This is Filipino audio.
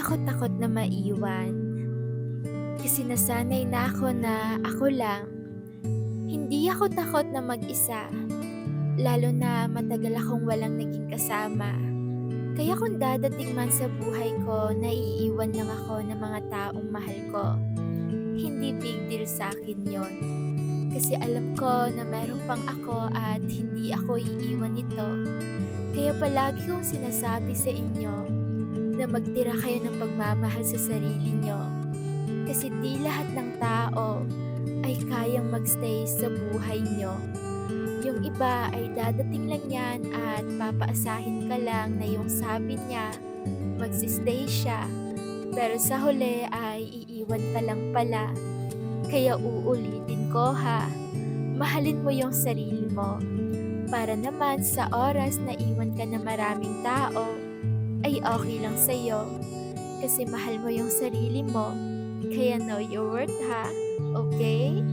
ako takot na maiwan. Kasi nasanay na ako na ako lang. Hindi ako takot na mag-isa, lalo na matagal akong walang naging kasama. Kaya kung dadating man sa buhay ko na iiwan lang ako ng mga taong mahal ko, hindi big deal sa akin yon. Kasi alam ko na meron pang ako at hindi ako iiwan nito. Kaya palagi kong sinasabi sa inyo na magtira kayo ng pagmamahal sa sarili nyo. Kasi di lahat ng tao ay kayang magstay sa buhay nyo. Yung iba ay dadating lang yan at papaasahin ka lang na yung sabi niya, magsistay siya. Pero sa huli ay iiwan ka lang pala. Kaya uulitin ko ha, mahalin mo yung sarili mo. Para naman sa oras na iwan ka na maraming tao, ay okay lang sa'yo. Kasi mahal mo yung sarili mo. Kaya know your worth ha, okay?